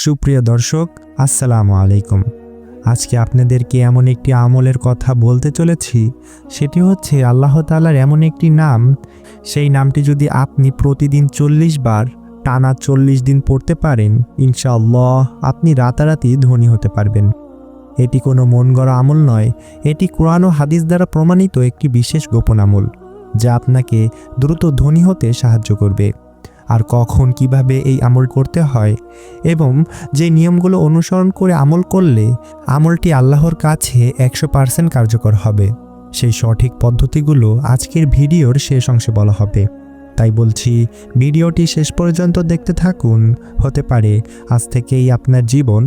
সুপ্রিয় দর্শক, আসসালামু আলাইকুম। আজকে আপনাদেরকে এমন একটি আমলের কথা বলতে চলেছি, সেটি হচ্ছে আল্লাহ তাআলার এমন একটি নাম, সেই নামটি যদি আপনি প্রতিদিন 40 বার টানা 40 দিন পড়তে পারেন, ইনশাআল্লাহ আপনি রাতারাতি ধনী হতে পারবেন। এটি কোনো মন গড়া আমল নয়, এটি কোরআন ও হাদিস দ্বারা প্রমাণিত একটি বিশেষ গোপন আমল, যা আপনাকে দ্রুত ধনী হতে সাহায্য করবে। আর কখন কিভাবে এই আমল করতে হয় এবং যে নিয়মগুলো অনুসরণ করে আমল করলে আমলটি আল্লাহর কাছে 100% কার্যকর হবে, সেই সঠিক পদ্ধতিগুলো আজকের ভিডিওর শেষ অংশে বলা হবে। তাই বলছি, ভিডিওটি শেষ পর্যন্ত দেখতে থাকুন, হতে পারে আজ থেকেই আপনার জীবন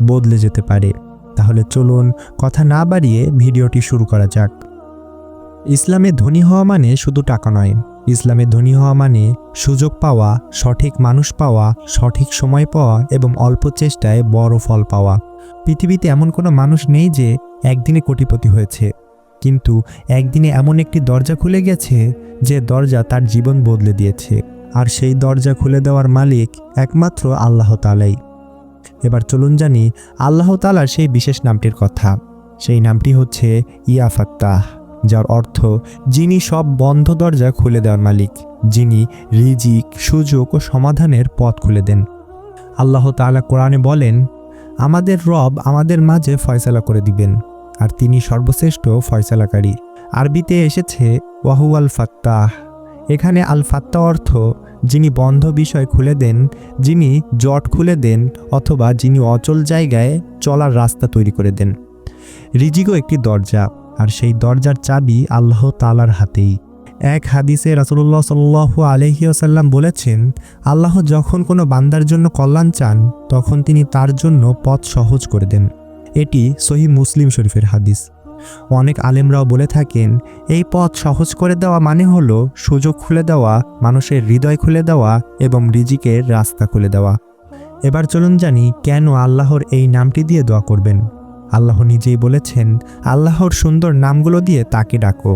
বদলে যেতে পারে। তাহলে চলুন কথা না বাড়িয়ে ভিডিওটি শুরু করা যাক। ইসলামে ধনী হওয়া মানে শুধু টাকা নয়, ইসলামে ধনী হওয়া মানে সুযোগ পাওয়া, সঠিক মানুষ পাওয়া, সঠিক সময় পাওয়া এবং অল্প চেষ্টায় বড় ফল পাওয়া। পৃথিবীতে এমন কোনো মানুষ নেই যে একদিনে কোটিপতি হয়েছে, কিন্তু একদিনে এমন একটি দরজা খুলে গেছে যে দরজা তার জীবন বদলে দিয়েছে। আর সেই দরজা খুলে দেওয়ার মালিক একমাত্র আল্লাহ তাআলাই। এবার চলুন জানি আল্লাহ তাআলার সেই বিশেষ নামটির কথা। সেই নামটি হচ্ছে ইয়া ফাত্তাহ, যার অর্থ যিনি সব বন্ধ দরজা খুলে দেওয়ার মালিক, যিনি রিজিক, সুযোগ ও সমাধানের পথ খুলে দেন। আল্লাহ তাআলা কোরআনে বলেন, আমাদের রব আমাদের মাঝে ফয়সালা করে দিবেন, আর তিনি সর্বশ্রেষ্ঠ ফয়সালাকারী। আরবিতে এসেছে ওয়াহু আল ফাত্তাহ। এখানে আল ফাত্তাহ অর্থ যিনি বন্ধ বিষয় খুলে দেন, যিনি জট খুলে দেন, অথবা যিনি অচল জায়গায় চলার রাস্তা তৈরি করে দেন। রিজিকও একটি দরজা, আর সেই দরজার চাবি আল্লাহ তাআলার হাতেই। এক হাদিসে রাসূলুল্লাহ সাল্লাল্লাহু আলাইহি ওয়াসাল্লাম বলেছেন, আল্লাহ যখন কোনো বান্দার জন্য কল্যাণ চান, তখন তিনি তার জন্য পথ সহজ করে দেন। এটি সহিহ মুসলিম শরীফের হাদিস। অনেক আলেমরাও বলে থাকেন, এই পথ সহজ করে দেওয়া মানে হলো সুযোগ খুলে দেওয়া, মানুষের হৃদয় খুলে দেওয়া এবং রিজিকের রাস্তা খুলে দেওয়া। এবার চলুন জানি কেন আল্লাহর এই নামটি দিয়ে দোয়া করবেন। আল্লাহ নিজেই বলেছেন, আল্লাহর সুন্দর নামগুলো দিয়ে তাকে ডাকো।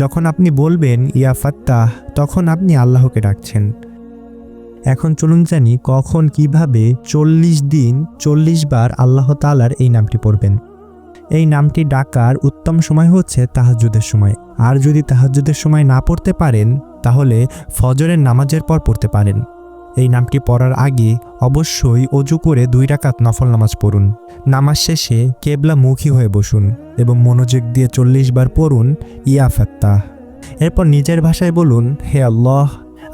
যখন আপনি বলবেন ইয়া ফাত্তাহ, তখন আপনি আল্লাহকে ডাকছেন। এখন চলুন জানি কখন কিভাবে 40 দিন 40 বার আল্লাহ তাআলার এই নামটি পড়বেন। এই নামটি ডাকার উত্তম সময় হচ্ছে তাহাজ্জুদের সময়। আর যদি তাহাজ্জুদের সময় না পড়তে পারেন, তাহলে ফজরের নামাজের পর পড়তে পারেন। এই নামটি পড়ার আগে অবশ্যই অজু করে 2 রাকাত নফল নামাজ পড়ুন। নামাজ শেষে কেবলামুখী হয়ে বসুন এবং মনোযোগ দিয়ে 40 বার পড়ুন ইয়া ফাত্তাহ। এরপর নিজের ভাষায় বলুন, হে আল্লাহ,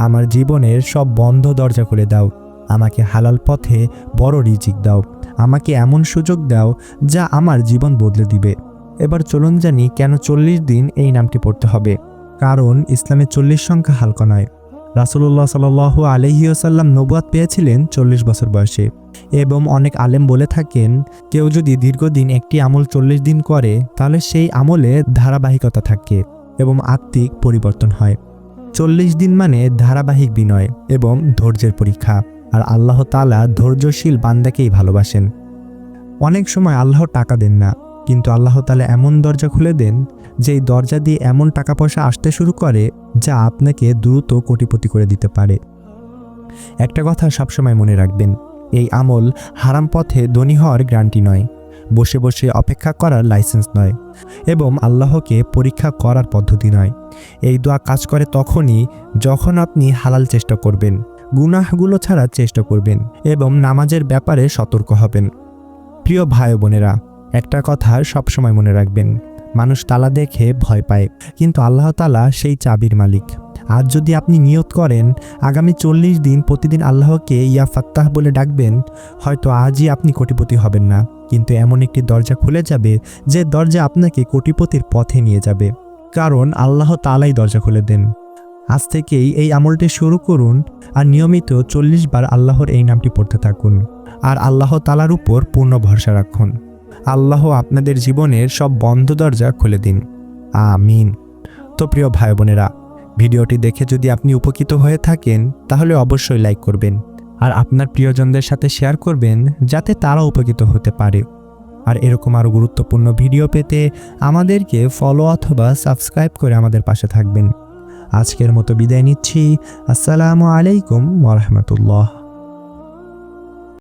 আমার জীবনের সব বন্ধ দরজা খুলে দাও, আমাকে হালাল পথে বড় রিজিক দাও, আমাকে এমন সুযোগ দাও যা আমার জীবন বদলে দিবে। এবার চলুন জানি কেন 40 দিন এই নামটি পড়তে হবে। কারণ ইসলামে 40 সংখ্যা হালকা নয়। রাসূলুল্লাহ সাল্লাল্লাহু আলাইহি ওয়াসাল্লাম নবুয়ত পেয়েছিলেন 40 বছর বয়সে, এবং অনেক আলেম বলে থাকেন, কেউ যদি দীর্ঘদিন একটি আমল 40 দিন করে, তাহলে সেই আমলে ধারাবাহিকতা থাকে এবং আত্মিক পরিবর্তন হয়। 40 দিন মানে ধারাবাহিক বিনয় এবং ধৈর্যের পরীক্ষা। আর আল্লাহ তাআলা ধৈর্যশীল বান্দাকেই ভালোবাসেন। অনেক সময় আল্লাহ টাকা দেন না, কিন্তু আল্লাহ তাআলা এমন দরজা খুলে দেন, যেই দরজা দিয়ে এমন টাকা পয়সা আসতে শুরু করে যা আপনাকে দ্রুত কোটিপতি করে দিতে পারে। একটা কথা সবসময় মনে রাখবেন, এই আমল হারাম পথে ধনী হওয়ার গ্যারান্টি নয়, বসে বসে অপেক্ষা করার লাইসেন্স নয়, এবং আল্লাহকে পরীক্ষা করার পদ্ধতি নয়। এই দোয়া কাজ করে তখনই যখন আপনি হালাল চেষ্টা করবেন, গুনাহগুলো ছাড়ার চেষ্টা করবেন এবং নামাজের ব্যাপারে সতর্ক হবেন। প্রিয় ভাই বোনেরা, একটা কথা সবসময় মনে রাখবেন, মানুষ তালা দেখে ভয় পায়, কিন্তু আল্লাহ তাআলা সেই চাবির মালিক। আজ যদি আপনি নিয়ত করেন আগামী 40 দিন প্রতিদিন আল্লাহকে ইয়া ফাত্তাহ বলে ডাকবেন, হয়তো আজই আপনি কোটিপতি হবেন না, কিন্তু এমন একটি দরজা খুলে যাবে যে দরজা আপনাকে কোটিপতির পথে নিয়ে যাবে। কারণ আল্লাহ তাআলাই দরজা খুলে দেন। আজ থেকেই এই আমলটি শুরু করুন আর নিয়মিত 40 বার আল্লাহর এই নামটি পড়তে থাকুন, আর আল্লাহ তাআলার উপর পূর্ণ ভরসা রাখুন। আল্লাহ আপনাদের জীবনের সব বন্ধ দরজা খুলে দিন, আমিন। তো প্রিয় ভাই বোনেরা, ভিডিওটি দেখে যদি আপনি উপকৃত হয়ে থাকেন, তাহলে অবশ্যই লাইক করবেন আর আপনার প্রিয়জনদের সাথে শেয়ার করবেন, যাতে তারা উপকৃত হতে পারে। আর এরকম আরও গুরুত্বপূর্ণ ভিডিও পেতে আমাদেরকে ফলো অথবা সাবস্ক্রাইব করে আমাদের পাশে থাকবেন। আজকের মতো বিদায় নিচ্ছি। আসসালামু আলাইকুম ওয়া রাহমাতুল্লাহ।